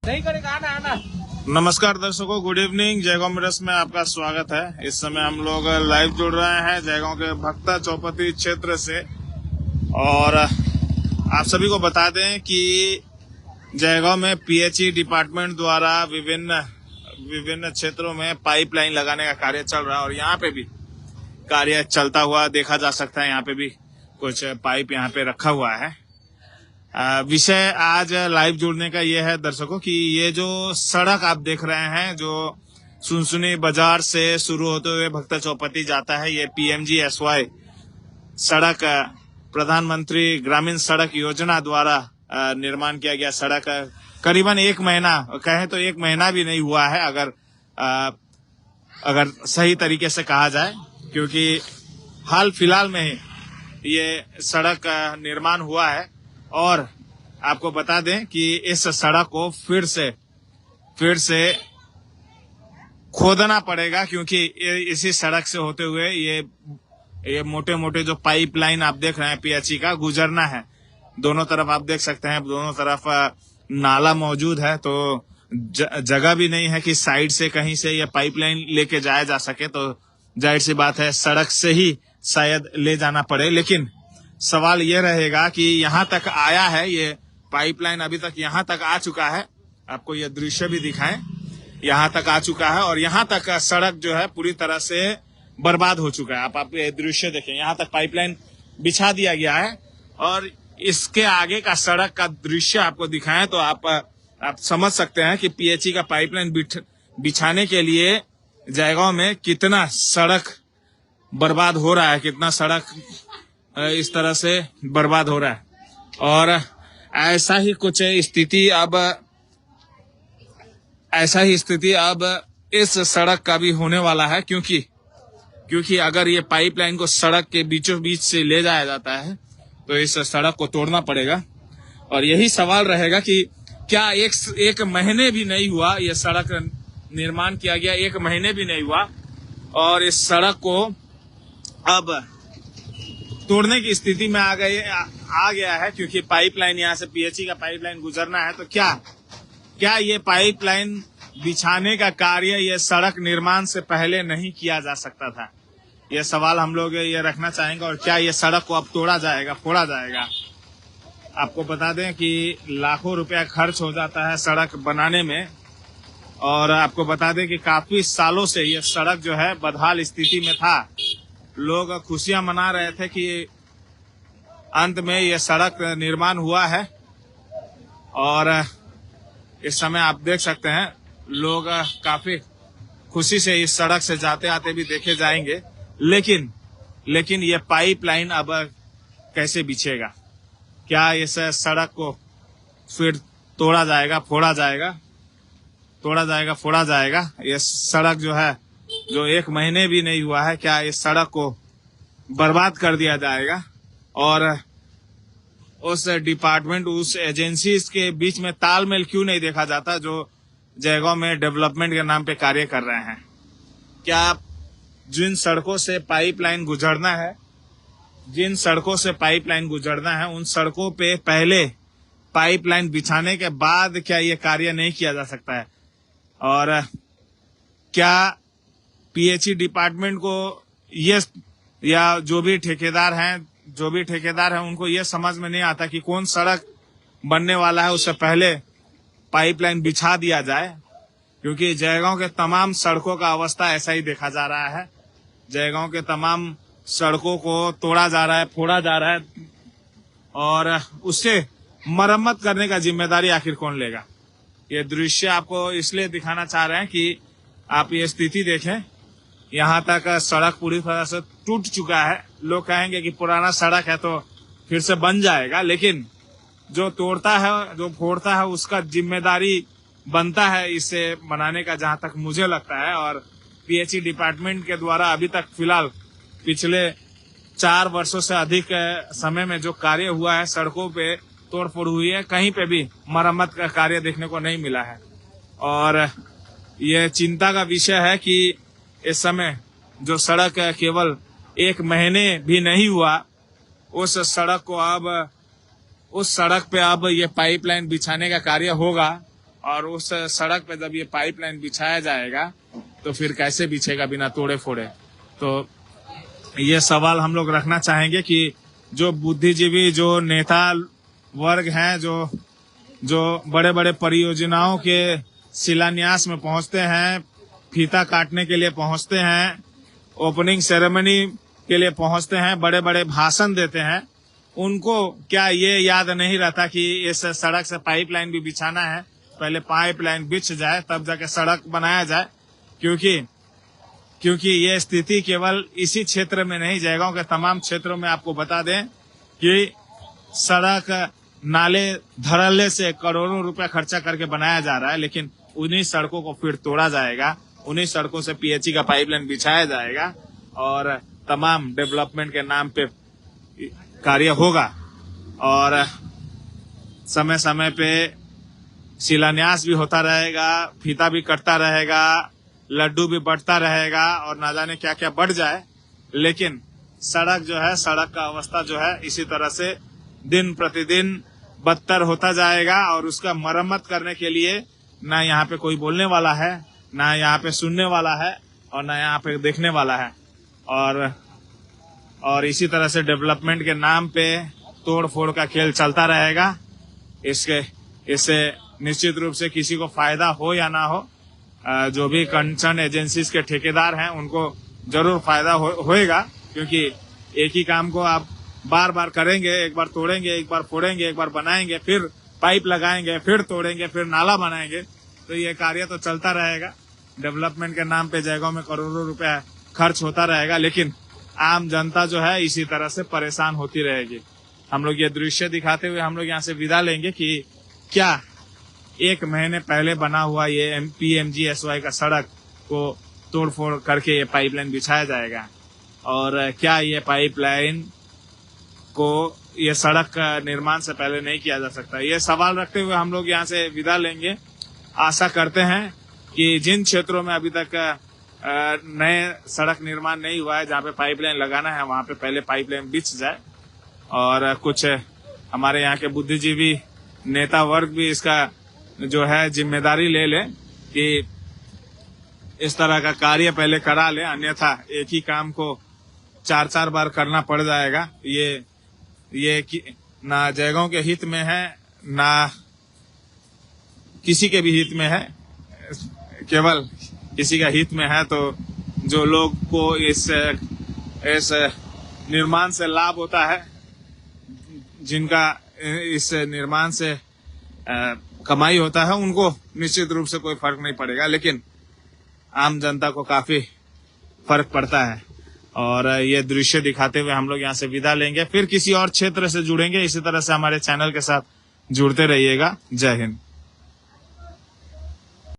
नहीं करेगा, आना आना। नमस्कार दर्शकों, गुड इवनिंग। जयगांव मिरस में आपका स्वागत है। इस समय हम लोग लाइव जुड़ रहे हैं जयगांव के भक्ता चौपती क्षेत्र से। और आप सभी को बता दें कि जयगांव में पीएचई डिपार्टमेंट द्वारा विभिन्न क्षेत्रों में पाइपलाइन लगाने का कार्य चल रहा है और यहाँ पे भी कार्य चलता हुआ देखा जा सकता है। यहाँ पे भी कुछ पाइप यहाँ पे रखा हुआ है। विषय आज लाइव जुड़ने का ये है दर्शकों कि ये जो सड़क आप देख रहे हैं, जो सुनसुनी बाजार से शुरू होते हुए भक्ता चौपती जाता है, ये PMGSY सड़क प्रधानमंत्री ग्रामीण सड़क योजना द्वारा निर्माण किया गया सड़क करीबन 1 महीना, कहें तो 1 महीना भी नहीं हुआ है अगर सही तरीके से कहा जाए, क्योंकि हाल फिलहाल में ही ये सड़क निर्माण हुआ है। और आपको बता दें कि इस सड़क को फिर से खोदना पड़ेगा, क्योंकि इसी सड़क से होते हुए ये मोटे मोटे जो पाइपलाइन आप देख रहे हैं पीएचई का गुजरना है। दोनों तरफ आप देख सकते हैं, दोनों तरफ नाला मौजूद है, तो जगह भी नहीं है कि साइड से कहीं से ये पाइपलाइन लेके जाया जा सके। तो जाहिर सी बात है सड़क से ही शायद ले जाना पड़े। लेकिन सवाल ये रहेगा कि यहाँ तक आया है ये पाइपलाइन, अभी तक यहाँ तक आ चुका है। आपको ये दृश्य भी दिखाएं, यहाँ तक आ चुका है और यहाँ तक सड़क जो है पूरी तरह से बर्बाद हो चुका है। आप ये दृश्य देखें, यहाँ तक पाइपलाइन बिछा दिया गया है और इसके आगे का सड़क का दृश्य आपको दिखाएं तो आप समझ सकते हैं कि पीएचई का पाइपलाइन बिछाने के लिए जयगांव में कितना सड़क बर्बाद हो रहा है, कितना सड़क इस तरह से बर्बाद हो रहा है। और ऐसा ही स्थिति अब इस सड़क का भी होने वाला है, क्योंकि अगर ये पाइपलाइन को सड़क के बीचों बीच से ले जाया जाता है तो इस सड़क को तोड़ना पड़ेगा। और यही सवाल रहेगा कि क्या एक महीने भी नहीं हुआ, ये सड़क निर्माण किया गया 1 महीने भी नहीं हुआ और इस सड़क को अब तोड़ने की स्थिति में आ गया है, क्योंकि पाइपलाइन यहाँ से पीएचई का पाइपलाइन गुजरना है। तो क्या ये पाइपलाइन बिछाने का कार्य ये सड़क निर्माण से पहले नहीं किया जा सकता था? ये सवाल हम लोग ये रखना चाहेंगे। और क्या ये सड़क को अब फोड़ा जाएगा? आपको बता दें कि लाखों रुपया खर्च हो जाता है सड़क बनाने में। और आपको बता दें कि काफी सालों से ये सड़क जो है बदहाल स्थिति में था। लोग खुशियां मना रहे थे कि अंत में यह सड़क निर्माण हुआ है और इस समय आप देख सकते हैं लोग काफी खुशी से इस सड़क से जाते आते भी देखे जाएंगे। लेकिन ये पाइपलाइन अब कैसे बिछेगा? क्या इस सड़क को फिर फोड़ा जाएगा? ये सड़क जो है, जो 1 महीने भी नहीं हुआ है, क्या इस सड़क को बर्बाद कर दिया जाएगा? और उस डिपार्टमेंट, उस एजेंसी के बीच में तालमेल क्यों नहीं देखा जाता जो जयगांव में डेवलपमेंट के नाम पे कार्य कर रहे हैं? क्या जिन सड़कों से पाइपलाइन गुजरना है उन सड़कों पे पहले पाइपलाइन बिछाने के बाद क्या ये कार्य नहीं किया जा सकता है? और क्या पीएचई डिपार्टमेंट को ये, या जो भी ठेकेदार हैं उनको ये समझ में नहीं आता कि कौन सड़क बनने वाला है उससे पहले पाइपलाइन बिछा दिया जाए? क्योंकि जयगांव के तमाम सड़कों का अवस्था ऐसा ही देखा जा रहा है। जयगांव के तमाम सड़कों को तोड़ा जा रहा है, फोड़ा जा रहा है और उससे मरम्मत करने का जिम्मेदारी आखिर कौन लेगा? ये दृश्य आपको इसलिए दिखाना चाह रहे हैं कि आप ये स्थिति देखें। यहाँ तक सड़क पूरी तरह से टूट चुका है। लोग कहेंगे कि पुराना सड़क है तो फिर से बन जाएगा, लेकिन जो तोड़ता है, जो फोड़ता है, उसका जिम्मेदारी बनता है इसे बनाने का, जहां तक मुझे लगता है। और पीएचई डिपार्टमेंट के द्वारा अभी तक फिलहाल पिछले 4 वर्षों से अधिक समय में जो कार्य हुआ है, सड़कों पे तोड़फोड़ हुई है, कहीं पे भी मरम्मत का कार्य देखने को नहीं मिला है। और ये चिंता का विषय है कि इस समय जो सड़क केवल 1 महीने भी नहीं हुआ, उस सड़क पे अब ये पाइपलाइन बिछाने का कार्य होगा और उस सड़क पे जब ये पाइपलाइन बिछाया जाएगा तो फिर कैसे बिछेगा बिना तोड़े फोड़े। तो ये सवाल हम लोग रखना चाहेंगे कि जो बुद्धिजीवी, जो नेता वर्ग हैं, जो बड़े बड़े परियोजनाओं के शिलान्यास में पहुंचते हैं, फीता काटने के लिए पहुंचते हैं, ओपनिंग सेरेमनी के लिए पहुंचते हैं, बड़े बड़े भाषण देते हैं, उनको क्या ये याद नहीं रहता कि इस सड़क से पाइपलाइन भी बिछाना है, पहले पाइपलाइन बिछ जाए तब जाके सड़क बनाया जाए। क्योंकि ये स्थिति केवल इसी क्षेत्र में नहीं, जयगांव के तमाम क्षेत्रों में आपको बता दें कि सड़क नाले धड़ल्ले से करोड़ों रुपए खर्चा करके बनाया जा रहा है, लेकिन उन्हीं सड़कों को फिर तोड़ा जाएगा, उन्हीं सड़कों से पीएचई का पाइपलाइन बिछाया जाएगा और तमाम डेवलपमेंट के नाम पे कार्य होगा। और समय समय पे शिलान्यास भी होता रहेगा, फीता भी कटता रहेगा, लड्डू भी बढ़ता रहेगा और ना जाने क्या क्या बढ़ जाए, लेकिन सड़क जो है, सड़क का अवस्था जो है इसी तरह से दिन प्रतिदिन बदतर होता जाएगा। और उसका मरम्मत करने के लिए ना यहाँ पे कोई बोलने वाला है, ना यहाँ पे सुनने वाला है और ना यहाँ पे देखने वाला है। और इसी तरह से डेवलपमेंट के नाम पे तोड़ फोड़ का खेल चलता रहेगा। इससे निश्चित रूप से किसी को फायदा हो या ना हो, जो भी कंसर्न एजेंसीज के ठेकेदार हैं उनको जरूर फायदा होएगा, क्योंकि एक ही काम को आप बार बार करेंगे, एक बार तोड़ेंगे, एक बार फोड़ेंगे, एक बार बनाएंगे, फिर पाइप लगाएंगे, फिर तोड़ेंगे, फिर नाला बनाएंगे, तो ये कार्य तो चलता रहेगा। डेवलपमेंट के नाम पे जयगांव में करोड़ों रुपया खर्च होता रहेगा, लेकिन आम जनता जो है इसी तरह से परेशान होती रहेगी। हम लोग ये दृश्य दिखाते हुए हम लोग यहाँ से विदा लेंगे कि क्या 1 महीने पहले बना हुआ ये PMGSY का सड़क को तोड़फोड़ करके ये पाइपलाइन बिछाया जाएगा, और क्या ये पाइपलाइन को ये सड़क का निर्माण से पहले नहीं किया जा सकता। ये सवाल रखते हुए हम लोग यहाँ से विदा लेंगे। आशा करते हैं कि जिन क्षेत्रों में अभी तक नए सड़क निर्माण नहीं हुआ है, जहाँ पे पाइपलाइन लगाना है, वहाँ पे पहले पाइपलाइन बिछ जाए और कुछ हमारे यहाँ के बुद्धिजीवी नेता वर्ग भी इसका जो है जिम्मेदारी ले ले कि इस तरह का कार्य पहले करा ले, अन्यथा एक ही काम को 4-4 बार करना पड़ जाएगा। ये ना जयगांव के हित में है, ना किसी के भी हित में है, केवल किसी का हित में है तो जो लोग को इस निर्माण से लाभ होता है, जिनका इस निर्माण से कमाई होता है, उनको निश्चित रूप से कोई फर्क नहीं पड़ेगा, लेकिन आम जनता को काफी फर्क पड़ता है। और ये दृश्य दिखाते हुए हम लोग यहाँ से विदा लेंगे, फिर किसी और क्षेत्र से जुड़ेंगे। इसी तरह से हमारे चैनल के साथ जुड़ते रहिएगा। जय हिंद।